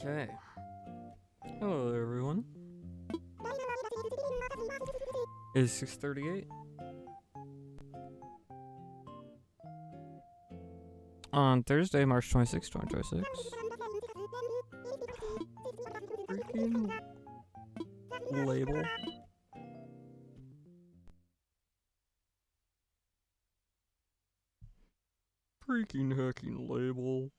Okay. Hello, everyone. It's 6:38 on Thursday, March 26, 2026. Freaking label. Freaking hacking label.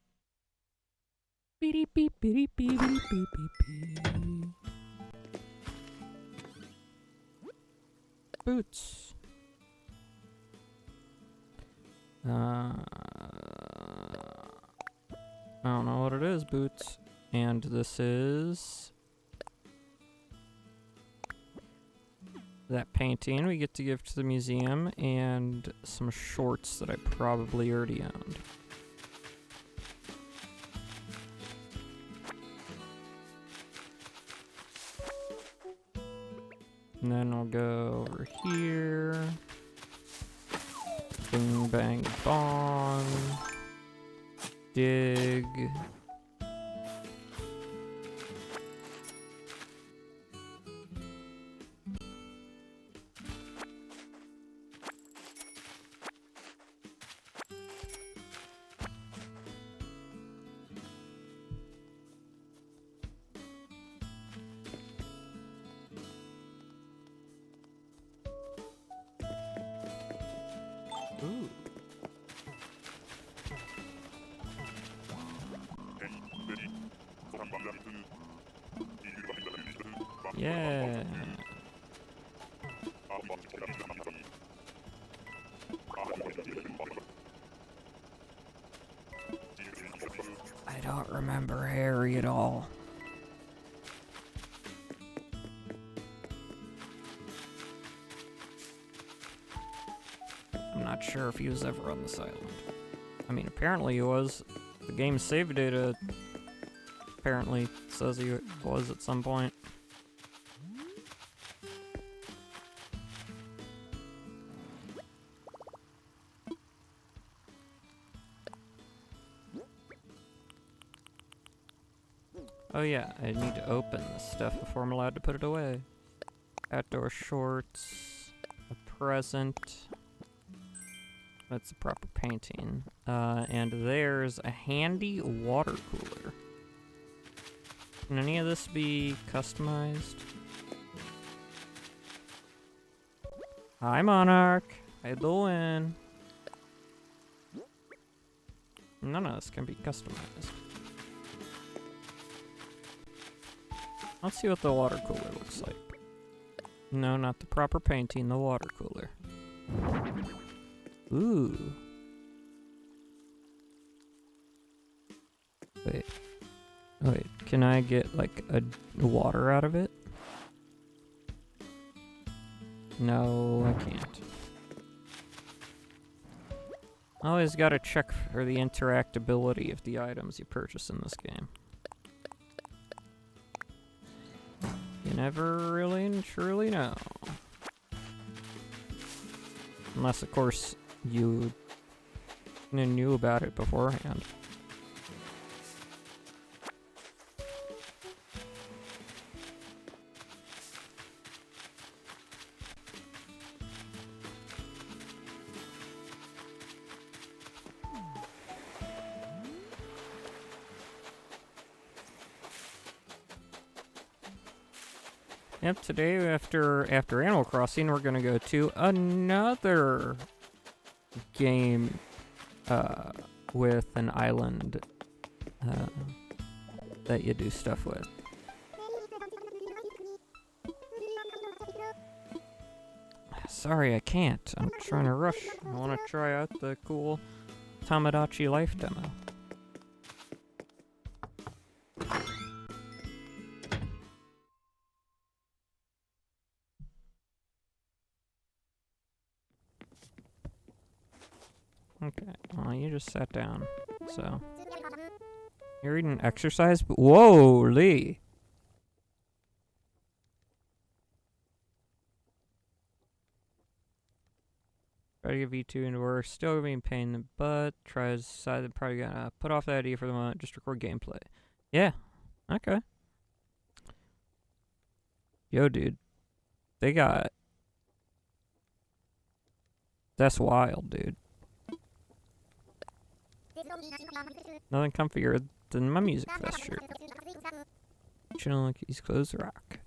Beep beep beep beep beep beep beep. Boots. I don't know what it is, Boots. And this is that painting we get to give to the museum and some shorts that I probably already owned. And then we'll go over here. Bing, bang, bong. Dig. Ooh. Yeah. I don't remember Harry at all. I'm not sure if he was ever on this island. I mean, apparently he was. The game's save data apparently says he was at some point. Oh yeah, I need to open this stuff before I'm allowed to put it away. Outdoor shorts, a present. That's a proper painting. And there's a handy water cooler. Can any of this be customized? Hi, Monarch. How you doing? None of this can be customized. Let's see what the water cooler looks like. No, not the proper painting, the water cooler. Ooh. Wait, can I get like a water out of it? No, I can't. Always gotta check for the interactability of the items you purchase in this game. You never really and truly know. Unless, of course, you knew about it beforehand. Yep, today after Animal Crossing, we're gonna go to another game with an island that you do stuff with. Sorry, I can't. I'm trying to rush. I want to try out the cool Tamagotchi Life demo. Okay, well, you just sat down, so. You're eating exercise? Whoa, Lee! Try to get V2 into work, still gonna be in pain in the butt. Tries decided probably gonna put off the idea for the moment, just record gameplay. Yeah, Okay. Yo, dude. They got... That's wild, dude. Nothing comfier than my music fest shirt. Chillin' like East Coast rock.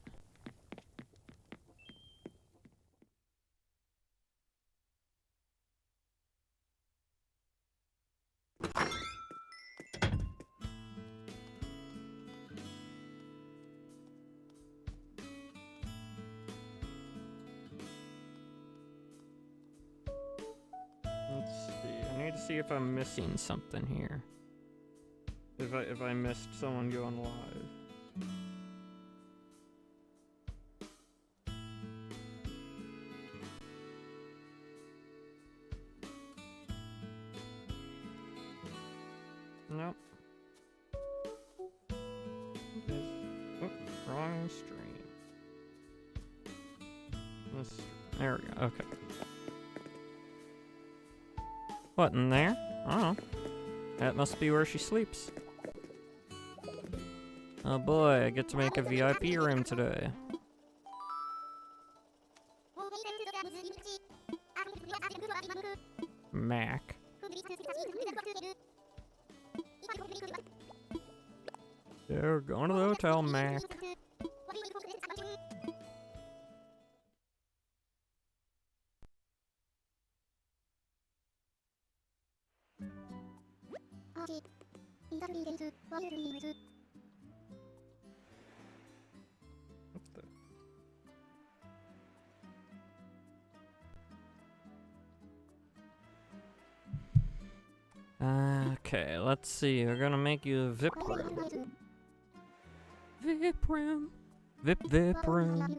Let's see. I need to see if I'm missing something here. If I missed someone going live. Nope. Oh, wrong stream. There we go. Okay. What in there? Oh, that must be where she sleeps. Oh boy, I get to make a VIP room today. Mac. Yeah, we're going to the hotel, Mac. Okay, let's see. We're gonna make you a VIP room. VIP room. VIP room.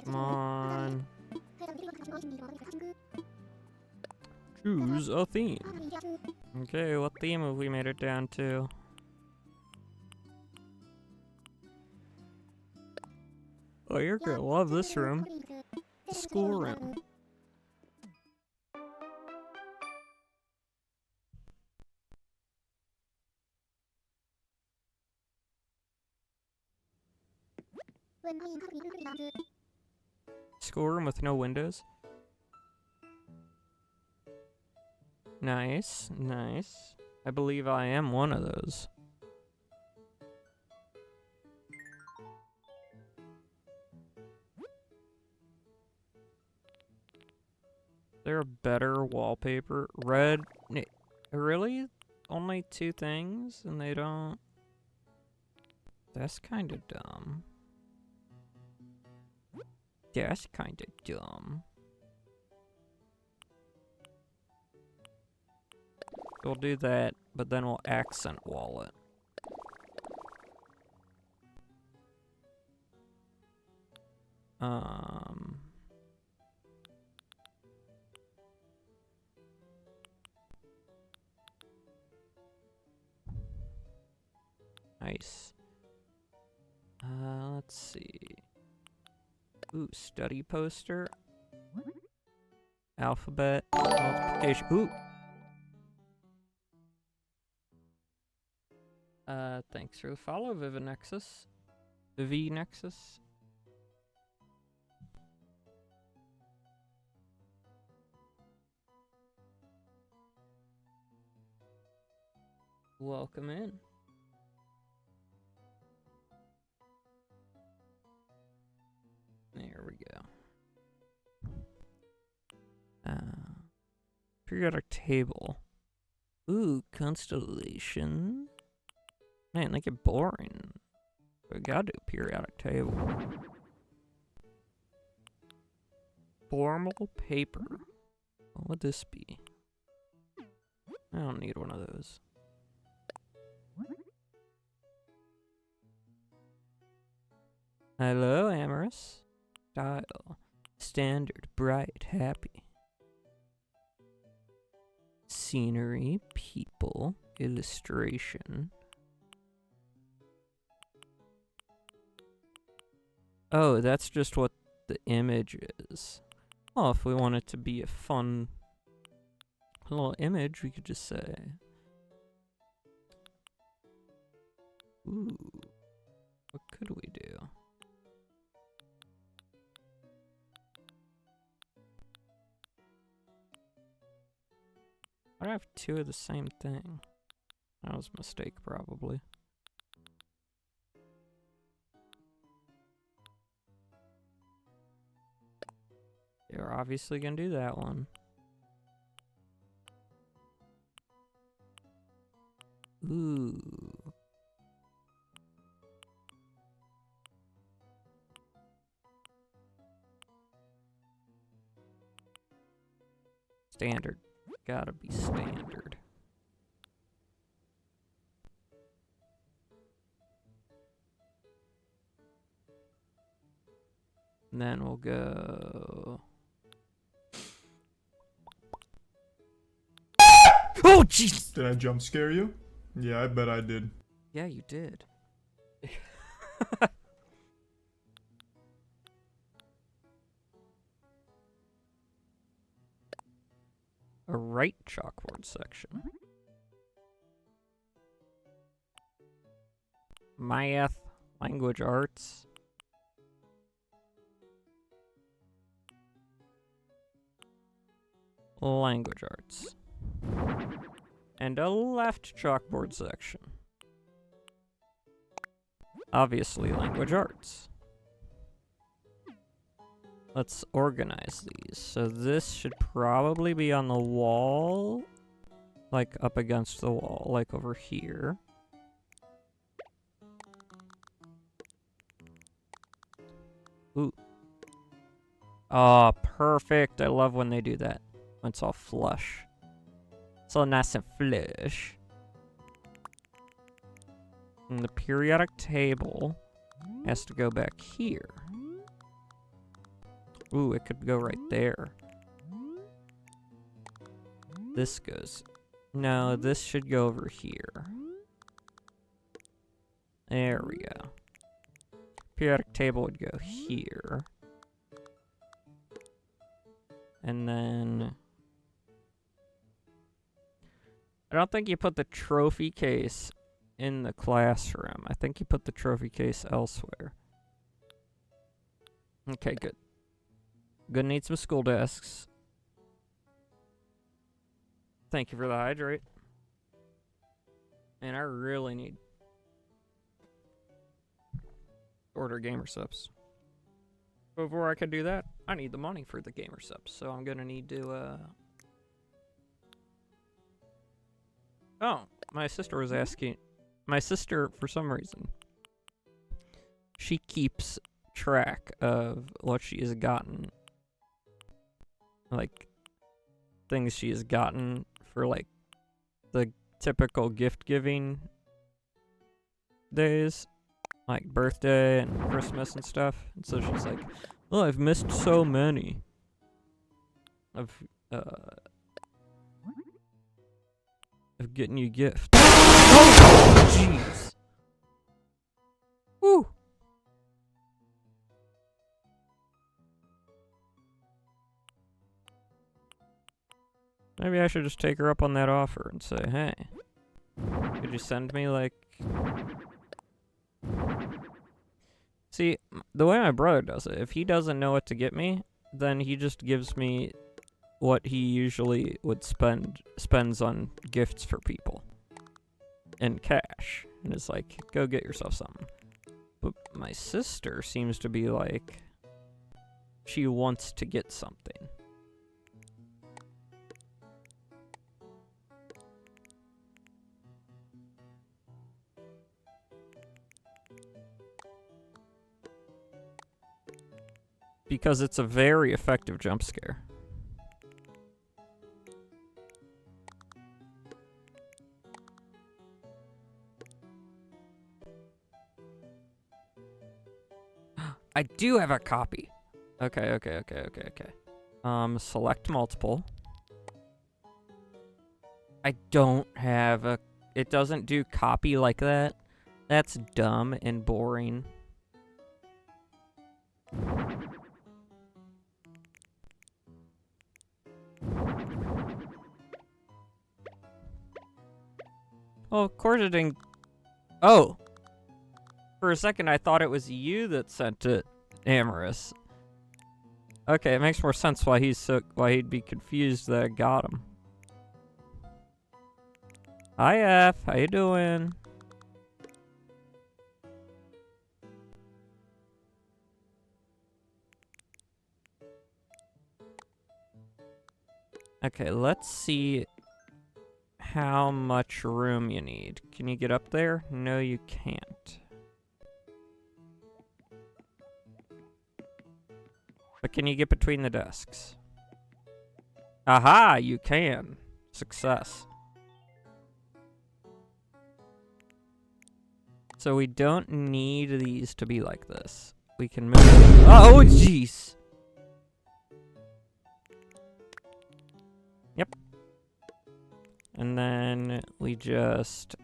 Come on. Choose a theme. Okay, what theme have we made it down to? Oh, you're gonna love this room. The school room. Schoolroom with no windows. Nice, nice. I believe I am one of those. Is there a better wallpaper? Red. Really? Only 2 things and they don't... That's kind of dumb. That's kind of dumb. We'll do that, but then we'll accent wall it. Nice. Let's see. Ooh, study poster. Alphabet. Multiplication. Ooh. Thanks for the follow, Vivinexus. Vivinexus. Welcome in. There we go. Periodic table. Ooh, constellation. Man, they get boring. We gotta do periodic table. Formal paper. What would this be? I don't need one of those. Hello, Amorous. Style. Standard, bright, happy. Scenery, people, illustration. Oh, that's just what the image is. Well, if we want it to be a fun little image, we could just say, ooh, what could we do? I have two of the same thing. That was a mistake, probably. You're obviously gonna do that one. Ooh. Standard. Gotta be standard. And then we'll go... Oh, jeez! Did I jump scare you? Yeah, I bet I did. Yeah, you did. A right chalkboard section. Math, language arts. Language arts. And a left chalkboard section. Obviously, language arts. Let's organize these. So this should probably be on the wall. Like up against the wall, like over here. Ooh. Oh, perfect. I love when they do that. When it's all flush. It's all nice and flush. And the periodic table has to go back here. Ooh, it could go right there. This goes... No, this should go over here. There we go. Periodic table would go here. And then... I don't think you put the trophy case in the classroom. I think you put the trophy case elsewhere. Okay, good. Gonna need some school desks. Thank you for the hydrate. And I really need to order gamer subs. Before I can do that, I need the money for the gamer subs. So I'm gonna need to Oh, my sister was asking. My sister, for some reason, she keeps track of what she has gotten. Like, things she has gotten for, like, the typical gift-giving days. Like, birthday and Christmas and stuff. And so she's like, well, I've missed so many of getting you gifts. Oh, jeez. Woo. Maybe I should just take her up on that offer and say, hey, could you send me, like... See, the way my brother does it, if he doesn't know what to get me, then he just gives me what he usually would spends on gifts for people. In cash. And it's like, go get yourself something. But my sister seems to be like, she wants to get something. Because it's a very effective jump scare. I do have a copy. Okay. Select multiple. I don't have a... It doesn't do copy like that. That's dumb and boring. Well, of course it didn't. Oh! For a second, I thought it was you that sent it, Amorous. Okay, it makes more sense why he'd be confused that I got him. Hi, F. How you doing? Okay, let's see how much room you need. Can you get up there? No, you can't. But can you get between the desks? Aha, you can. Success. So we don't need these to be like this. We can move. Oh, jeez. Yep. And then we just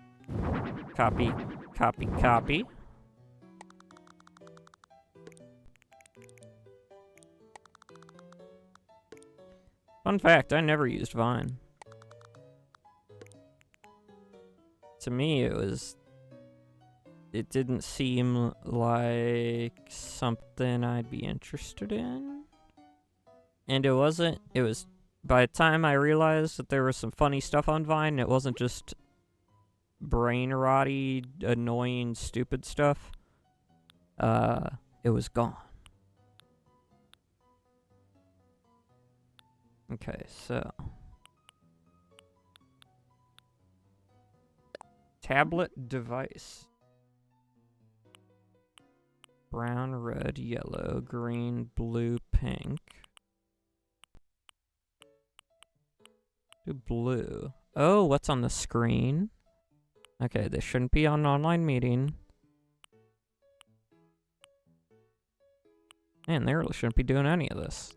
copy, copy, copy. Fun fact, I never used Vine. To me, it didn't seem like something I'd be interested in. And it was, by the time I realized that there was some funny stuff on Vine, it wasn't just brain rotty, annoying, stupid stuff. It was gone. Okay, so. Tablet device. Brown, red, yellow, green, blue, pink. Do blue. Oh, what's on the screen? Okay, this shouldn't be on an online meeting. Man, they really shouldn't be doing any of this.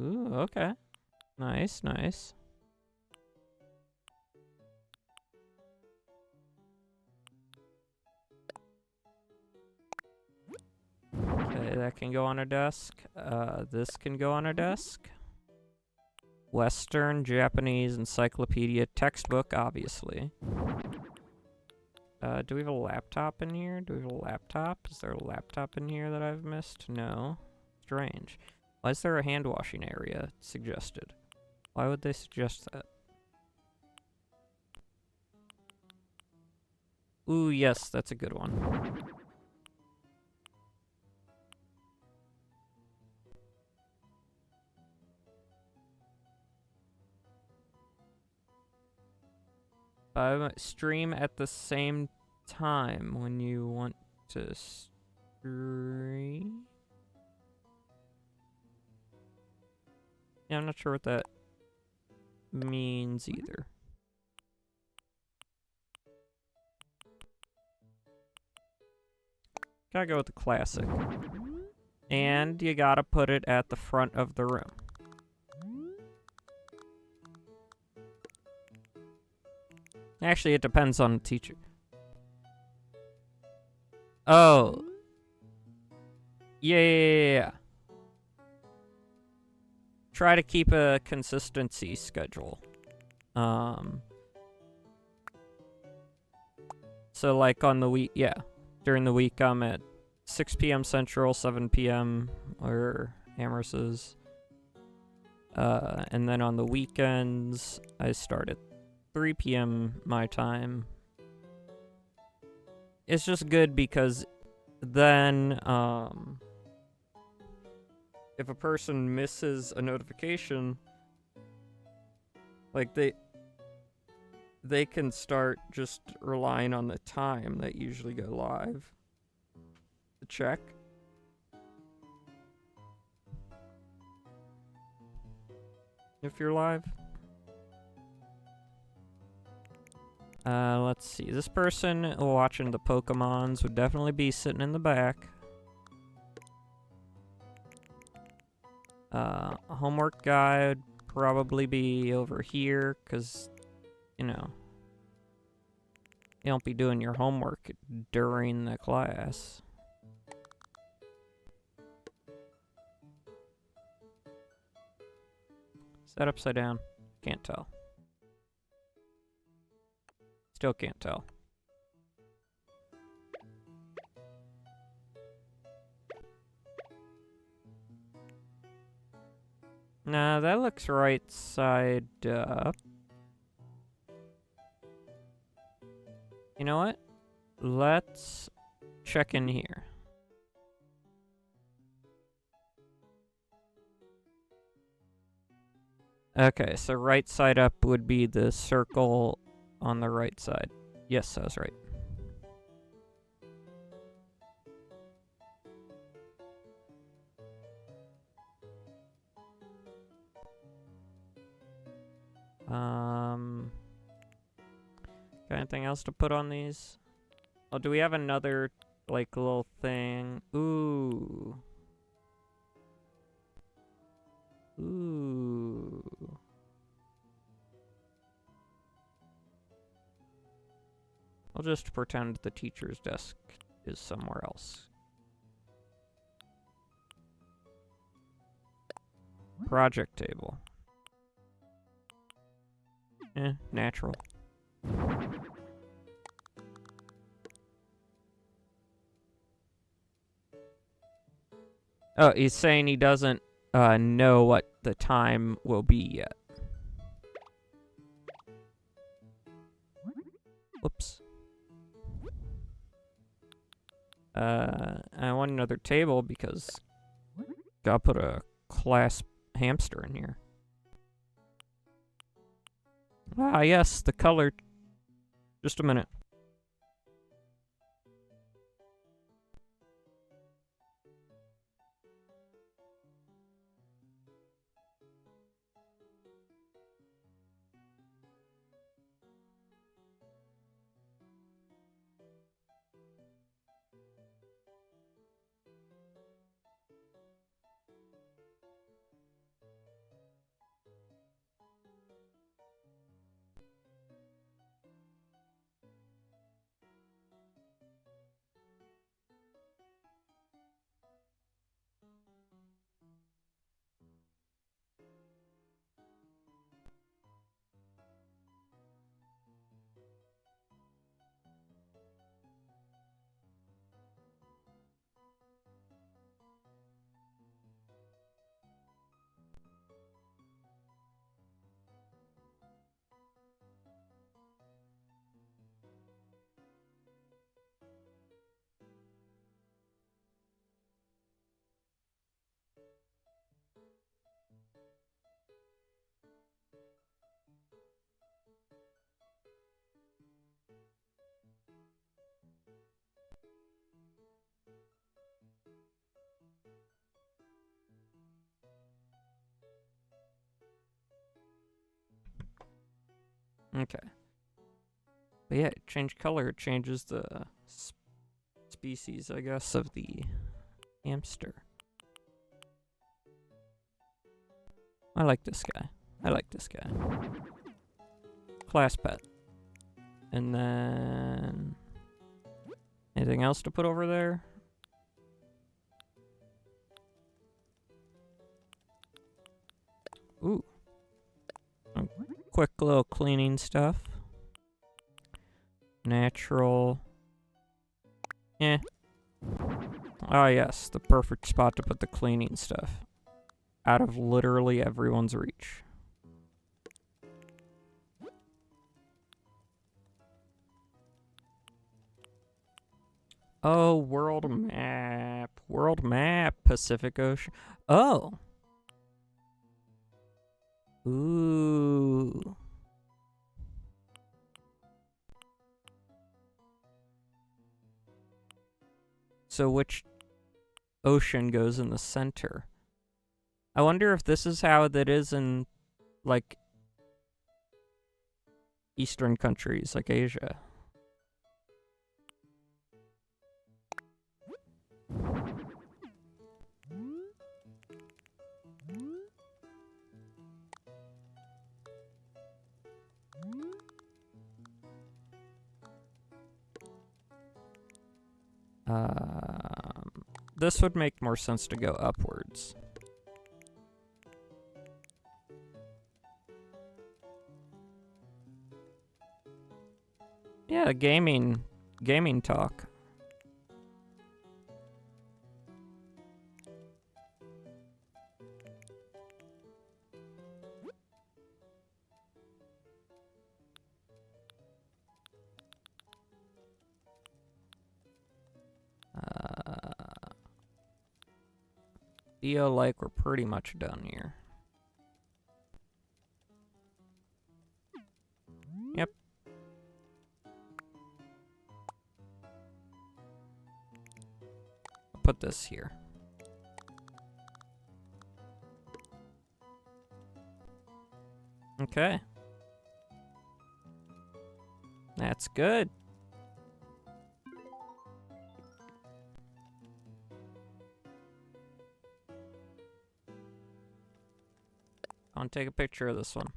Ooh, okay. Nice, nice. Okay, that can go on a desk. This can go on a desk. Western, Japanese, encyclopedia, textbook, obviously. Do we have a laptop in here? Do we have a laptop? Is there a laptop in here that I've missed? No. Strange. Why is there a hand washing area suggested? Why would they suggest that? Ooh, yes, that's a good one. Stream at the same time when you want to stream? Yeah, I'm not sure what that means either. Gotta go with the classic. And you gotta put it at the front of the room. Actually, it depends on the teacher. Oh. Yeah. Try to keep a consistency schedule. So like on the week, yeah. During the week, I'm at 6 p.m. Central, 7 p.m. or Amorous's. And then on the weekends, I start at 3 p.m. my time. It's just good because then, if a person misses a notification, like they can start just relying on the time that usually go live to check. If you're live. Let's see. This person watching the Pokemons would definitely be sitting in the back. Homework guy would probably be over here, because, you know. You don't be doing your homework during the class. Is that upside down? Can't tell. Still can't tell. Nah, that looks right side up. You know what? Let's check in here. Okay, so right side up would be the circle on the right side. Yes, I was right. Got anything else to put on these? Oh, do we have another, like, little thing? Ooh. Ooh. I'll just pretend the teacher's desk is somewhere else. Project table. Natural. Oh, he's saying he doesn't know what the time will be yet. Whoops. I want another table because gotta put a class hamster in here. Ah, yes, the color. Just a minute. Okay. But yeah, change color changes the species, I guess, of the hamster. I like this guy. I like this guy. Class pet. And then... anything else to put over there? Ooh. Quick little cleaning stuff. Natural. Eh. Ah, yes, the perfect spot to put the cleaning stuff. Out of literally everyone's reach. Oh, world map. World map, Pacific Ocean. Oh. Ooh. So which ocean goes in the center? I wonder if this is how that is in, like, Eastern countries, like Asia. This would make more sense to go upwards. Yeah, gaming talk. Feel like we're pretty much done here. Yep. I'll put this here. Okay. That's good. I'll take a picture of this one.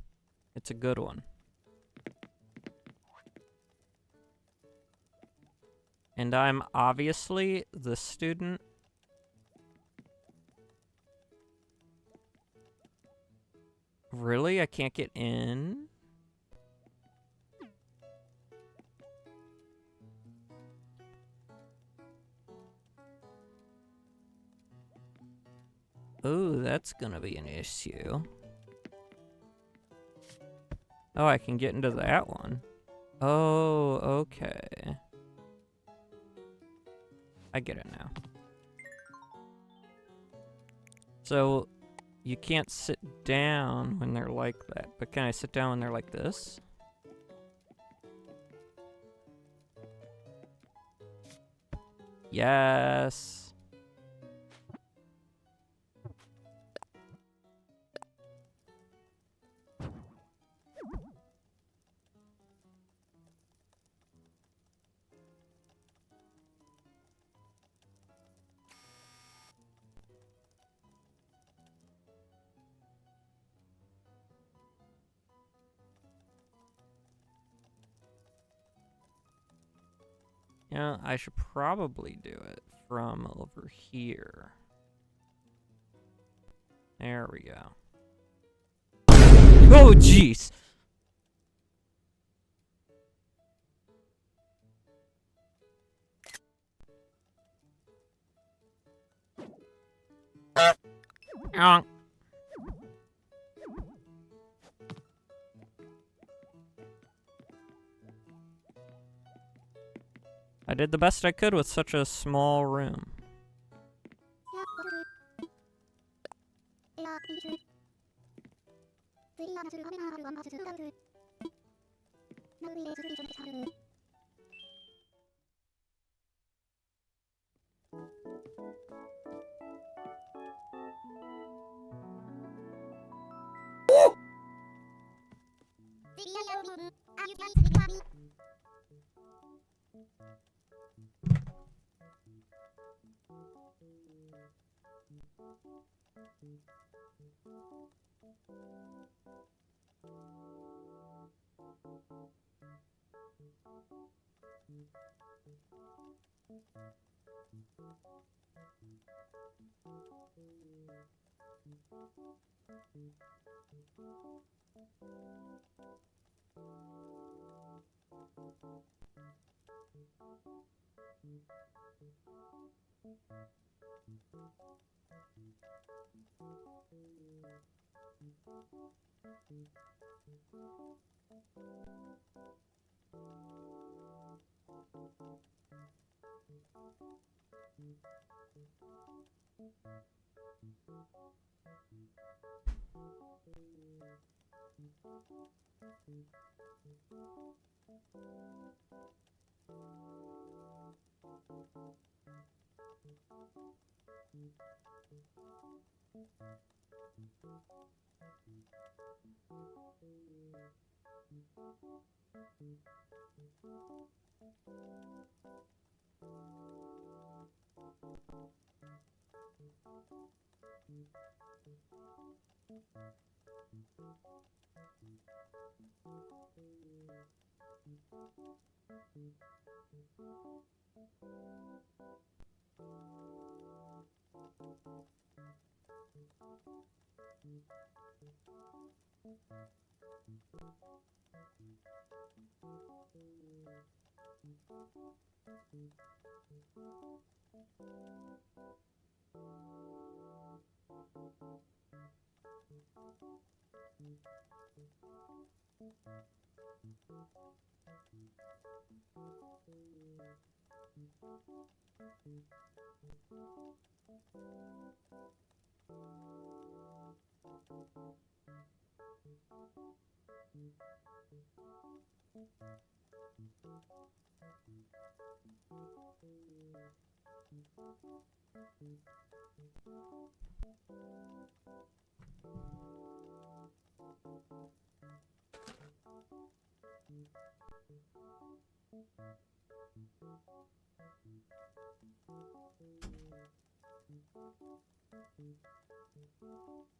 It's a good one. And I'm obviously the student. Really? I can't get in? Ooh, that's gonna be an issue. Oh, I can get into that one. Oh, okay. I get it now. So, you can't sit down when they're like that, but can I sit down when they're like this? Yes. Yeah, I should probably do it from over here. There we go. Oh, jeez! I did the best I could with such a small room.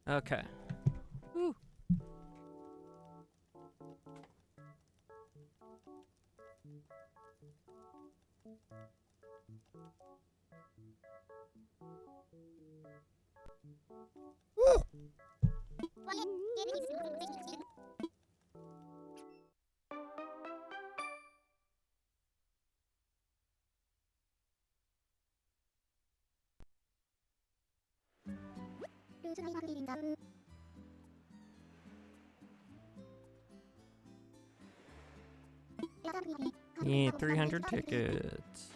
Okay. Woo. Yeah, 300 tickets.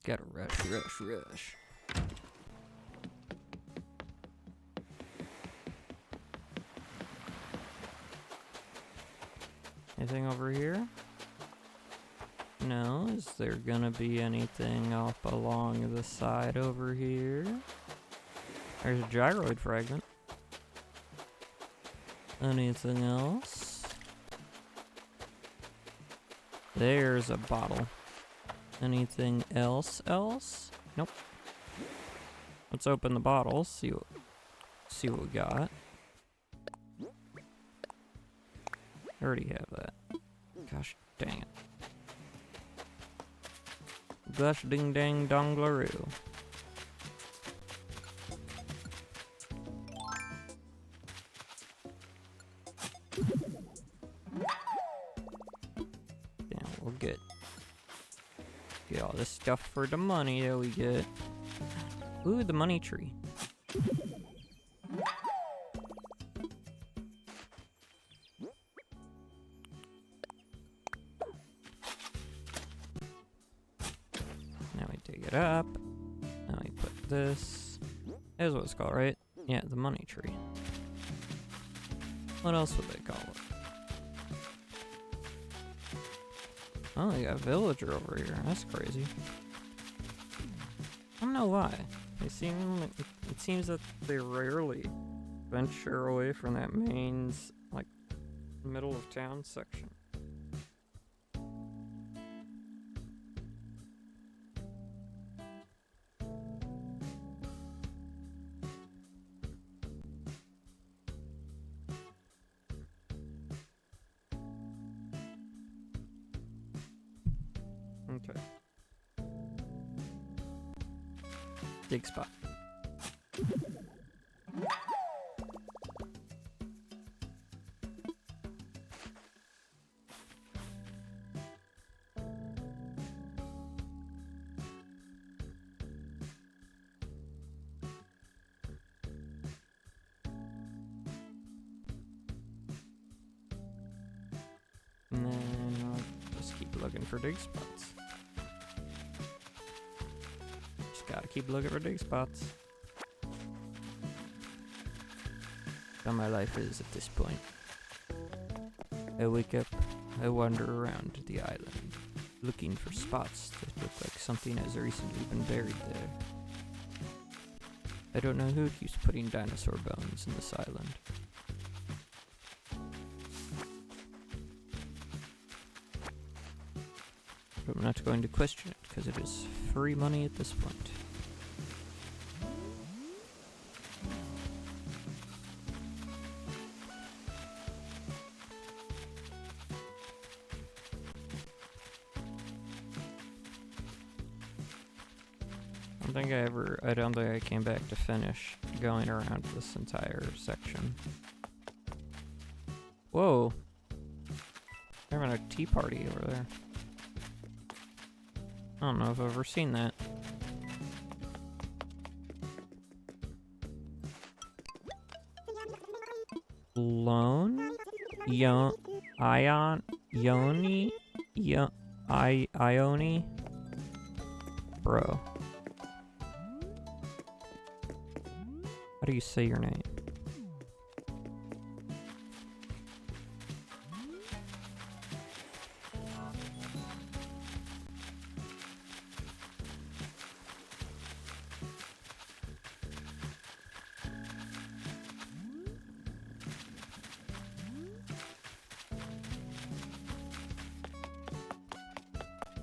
Gotta rush. Anything over here? No. Is there gonna be anything up along the side over here? There's a gyroid fragment. Anything else? There's a bottle. Anything else? Nope. Let's open the bottle, see what we got. I already have that. Gosh dang it. Gosh ding dang donglaroo. Damn, we'll get all this stuff for the money that we get. Ooh, the money tree. Now we dig it up. Now we put this. That's what it's called, right? Yeah, the money tree. What else would they call it? Oh, they got a villager over here. That's crazy. I don't know why. It seems that they rarely venture away from that main, like, middle of town section. Okay. Dig spot. And then I'll just keep looking for dig spots. Just gotta keep looking for dig spots. How my life is at this point. I wake up, I wander around the island, looking for spots that look like something has recently been buried there. I don't know who keeps putting dinosaur bones in this island. But I'm not going to question it, because it is free money at this point. I don't think I came back to finish going around this entire section. Whoa. They're having a tea party over there. I don't know if I've ever seen that. Lone? Ioni? Ioni? Bro. How do you say your name?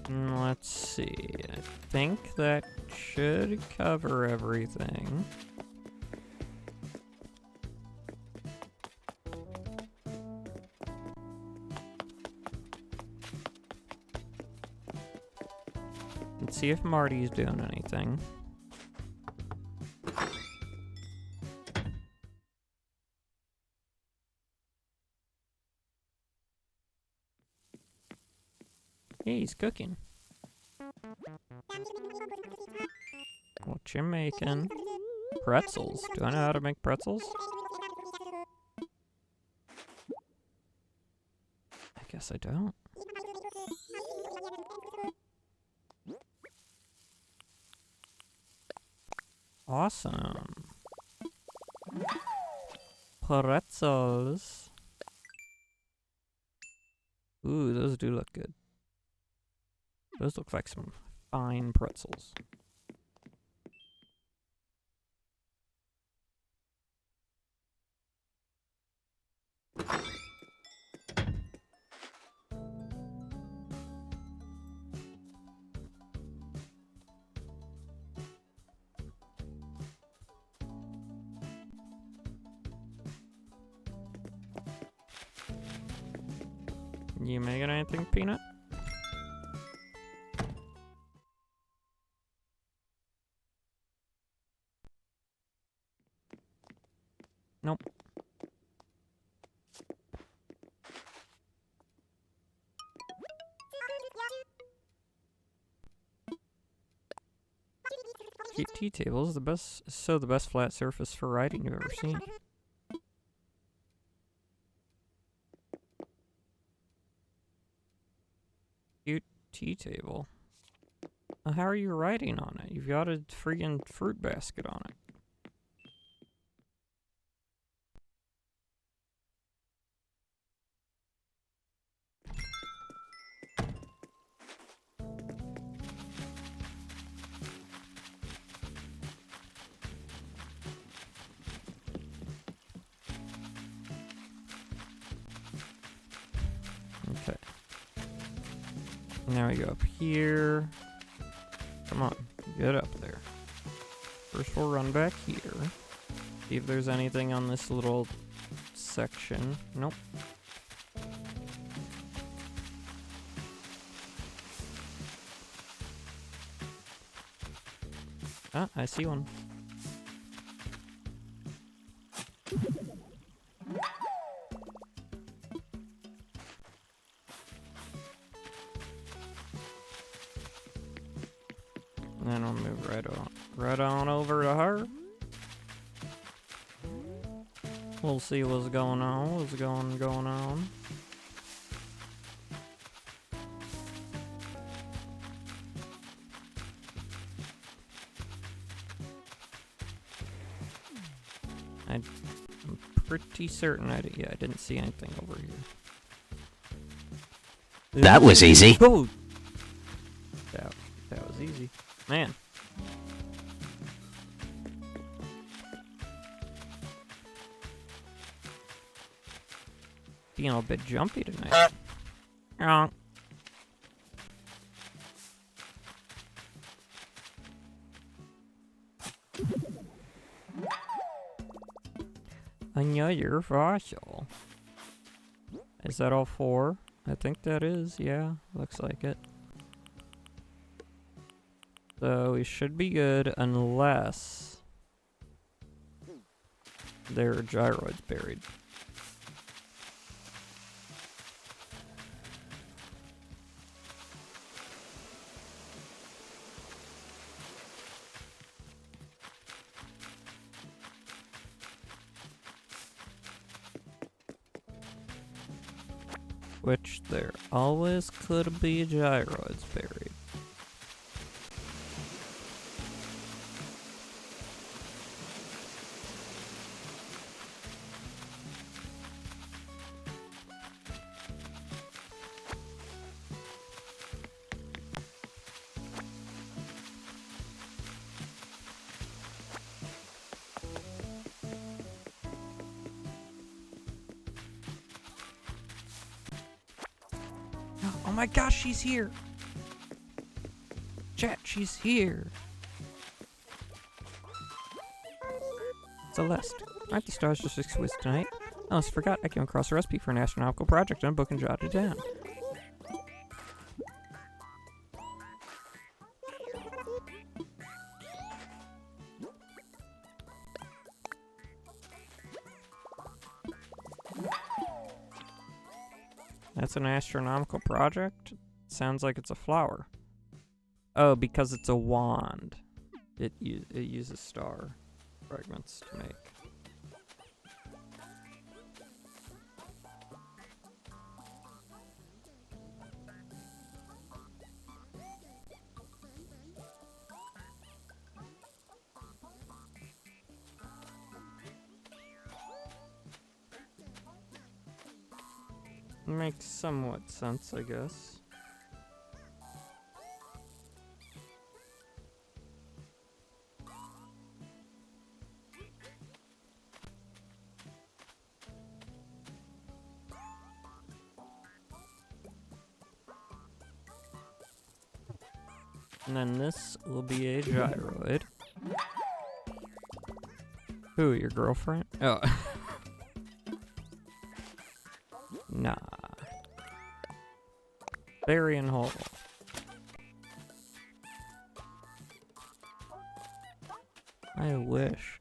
Let's see. I think that should cover everything. Let's see if Marty's doing anything. Yeah, he's cooking. What you making? Pretzels. Do I know how to make pretzels? I guess I don't. Awesome. Pretzels. Ooh, those do look good. Those look like some fine pretzels. You making anything, Peanut? Nope. Keep tea tables the best flat surface for writing you've ever seen. Cute tea table. How are you writing on it? You've got a freaking fruit basket on it. Okay. Now we go up here. Come on, get up there. First we'll run back here. See if there's anything on this little section. Nope. Ah, I see one. And then I'll move right on over to her. We'll see what's going on. What's going on. I'm pretty certain I didn't see anything over here. That was easy. Oh, that was easy, man. Being a bit jumpy tonight. Another fossil. Is that all 4? I think that is, yeah. Looks like it. So we should be good unless there are gyroids buried. Which there always could be gyroids buried. Oh my gosh, she's here! Chat, she's here! Celeste, aren't the stars just exquisite tonight? I almost forgot I came across a recipe for an astronomical project on a book and jotted it down. That's an astronomical project? Sounds like it's a flower. Oh, because it's a wand. It uses star fragments to make. Makes somewhat sense, I guess. And then this will be a gyroid. Who, your girlfriend? Oh. Nah. Burying hole. I wish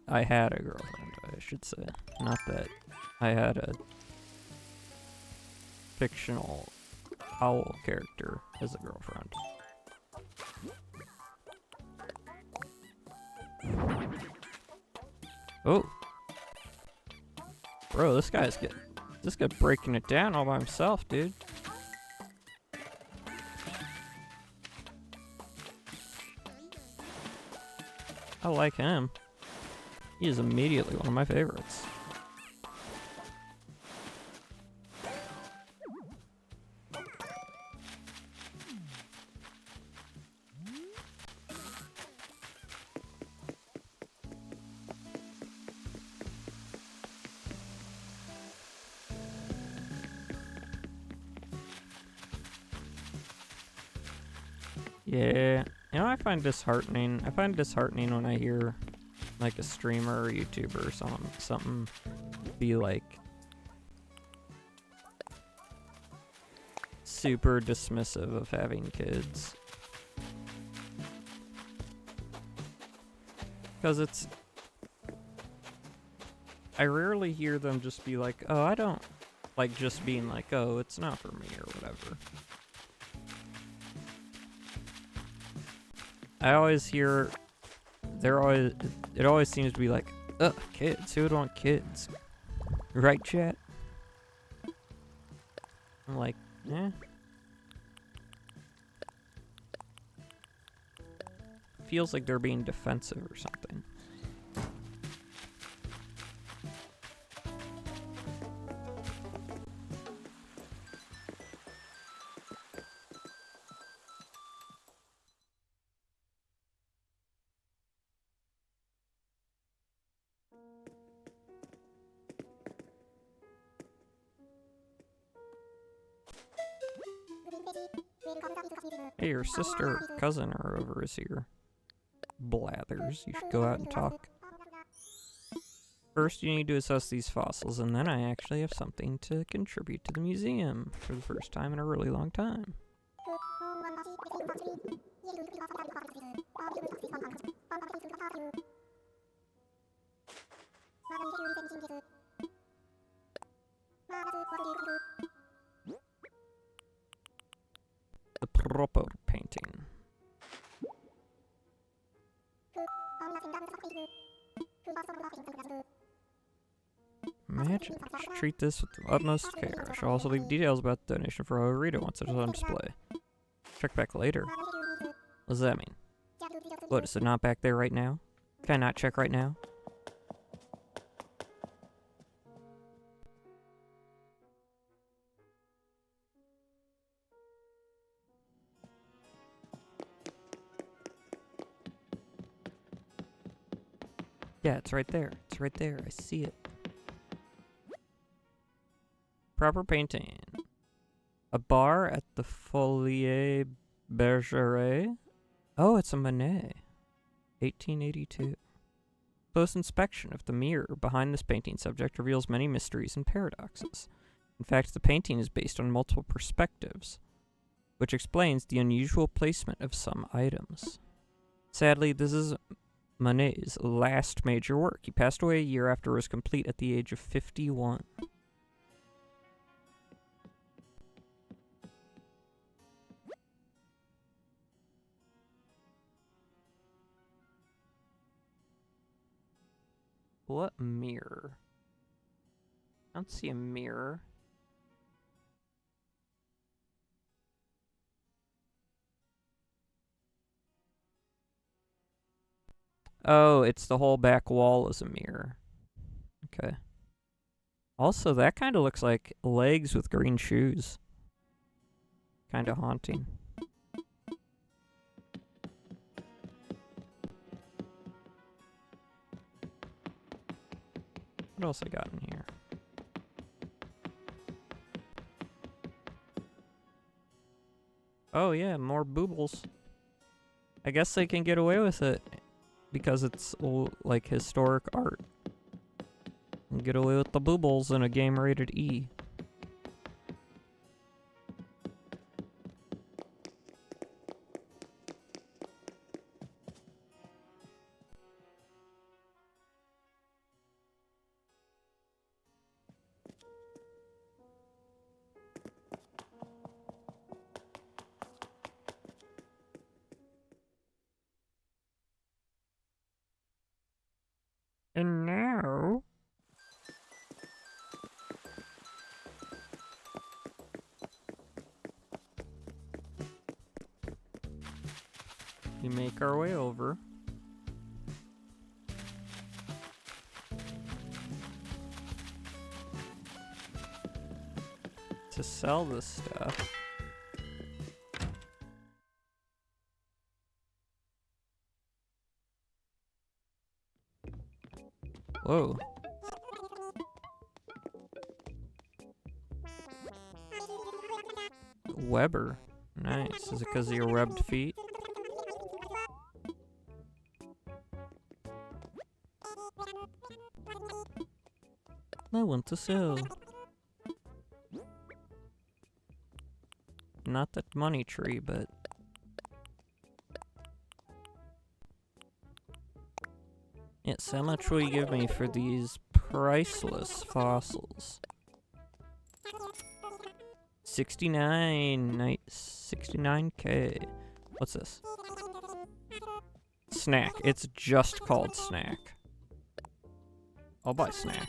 I had a girlfriend, I should say. Not that I had a fictional owl character as a girlfriend. Oh. Bro, this guy's breaking it down all by himself, dude. I like him. He is immediately one of my favorites. Yeah, you know, I find disheartening when I hear like a streamer or YouTuber or something be like super dismissive of having kids. Because I rarely hear them just be like, oh, I don't, like just being like, oh, it's not for me or whatever. I always hear, it always seems to be like, ugh, kids, who would want kids? Right, chat? I'm like, eh. Feels like they're being defensive or something. Hey, your sister or cousin or whoever is here. Blathers, you should go out and talk. First, you need to assess these fossils, and then I actually have something to contribute to the museum for the first time in a really long time. The proper painting. Imagine. I should treat this with the utmost care. I shall also leave details about the donation for Horita once it is on display. Check back later. What does that mean? What, is it not back there right now? Can I not check right now? Yeah, it's right there. It's right there. I see it. Proper painting. A bar at the Folie Bergeret. Oh, it's a Monet. 1882. Close inspection of the mirror behind this painting subject reveals many mysteries and paradoxes. In fact, the painting is based on multiple perspectives, which explains the unusual placement of some items. Sadly, this is Monet's last major work. He passed away a year after it was complete at the age of 51. What mirror? I don't see a mirror. Oh, it's the whole back wall is a mirror. Okay. Also, that kind of looks like legs with green shoes. Kind of haunting. What else I got in here? Oh yeah, more boobles. I guess they can get away with it because it's like historic art. And get away with the boobles in a game rated E. And now... we make our way over. To sell this stuff. Whoa. Weber. Nice. Is it because of your webbed feet? I want to sell. Not that money tree, but... yes, how much will you give me for these priceless fossils? 69, nice, 69k. What's this? Snack. It's just called snack. I'll buy snack.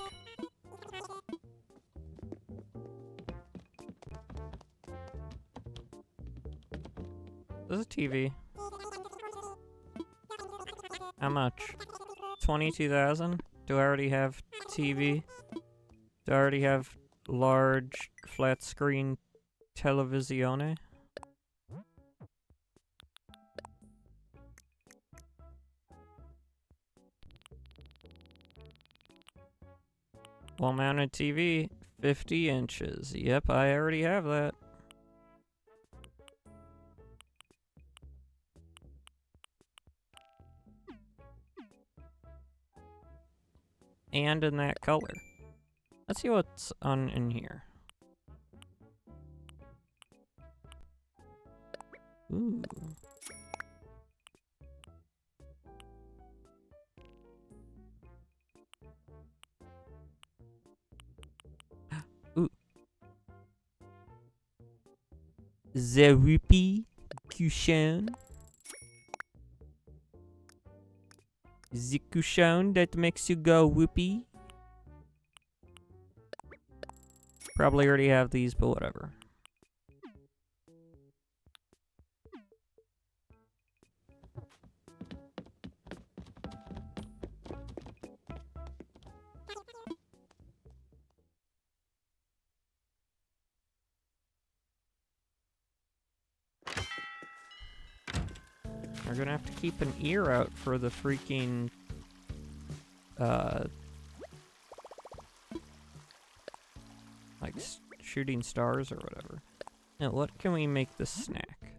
There's a TV. How much? 22,000? Do I already have TV? Do I already have large flat screen televisione? Wall mounted TV, 50 inches. Yep, I already have that. And in that color. Let's see what's on in here. Ooh. Ooh. The whoopee cushion. The cushion that makes you go whoopee. Probably already have these, but whatever. We're gonna have to keep an ear out for the freaking, like shooting stars or whatever. Now, what can we make this snack?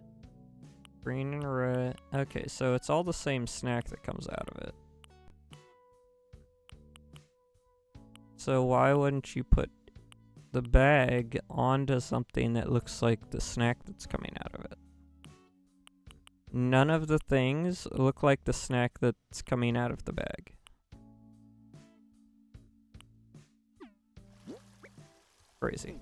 Green and red. Okay, so it's all the same snack that comes out of it. So why wouldn't you put the bag onto something that looks like the snack that's coming out of it? None of the things look like the snack that's coming out of the bag. Crazy.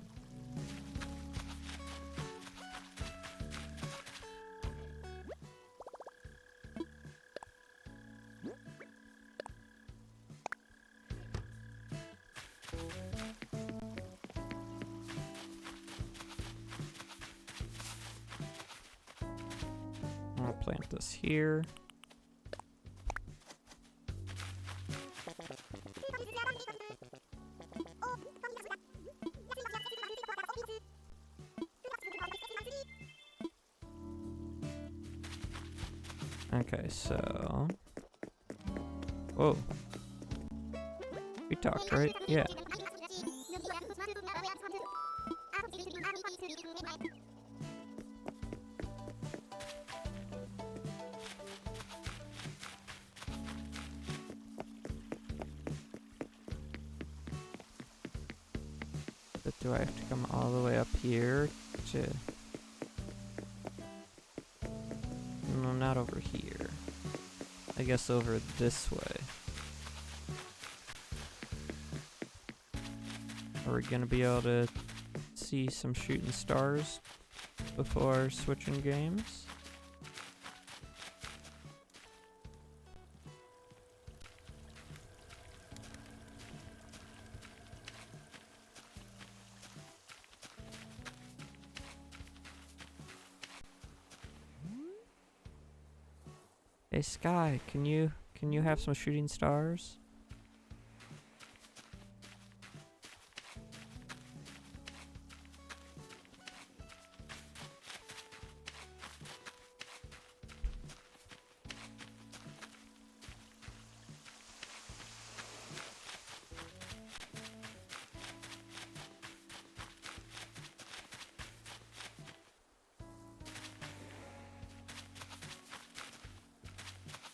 I'll plant this here. Okay, so... Whoa. We talked, right? Yeah. But do I have to come all the way up here to... No, not over here. I guess over this way. Are we gonna be able to see some shooting stars before switching games? Hey Sky, can you have some shooting stars?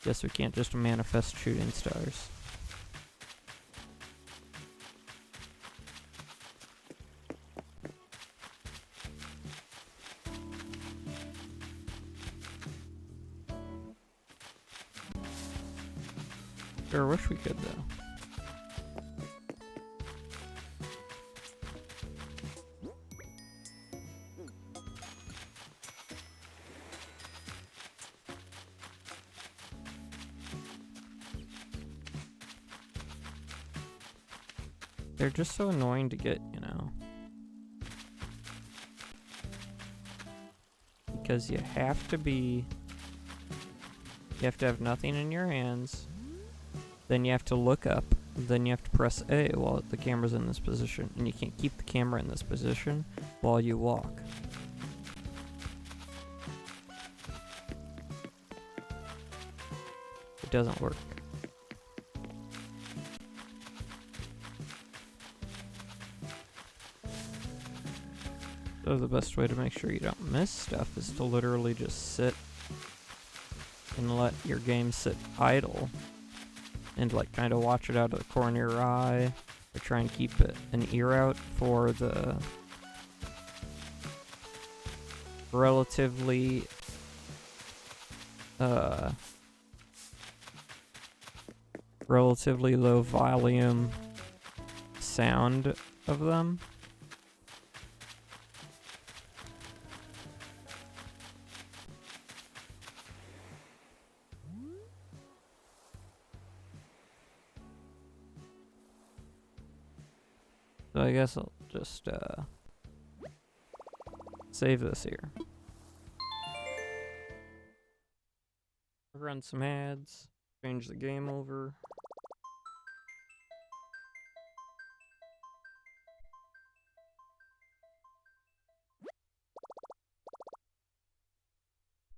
Guess we can't just manifest shooting stars. Sure wish we could though. They're just so annoying to get, you know. Because you have to have nothing in your hands. Then you have to look up. Then you have to press A while the camera's in this position. And you can't keep the camera in this position while you walk. It doesn't work. So the best way to make sure you don't miss stuff is to literally just sit and let your game sit idle and like kind of watch it out of the corner of your eye, or try and keep an ear out for the relatively low volume sound of them. So I guess I'll just save this here. Run some ads, change the game over.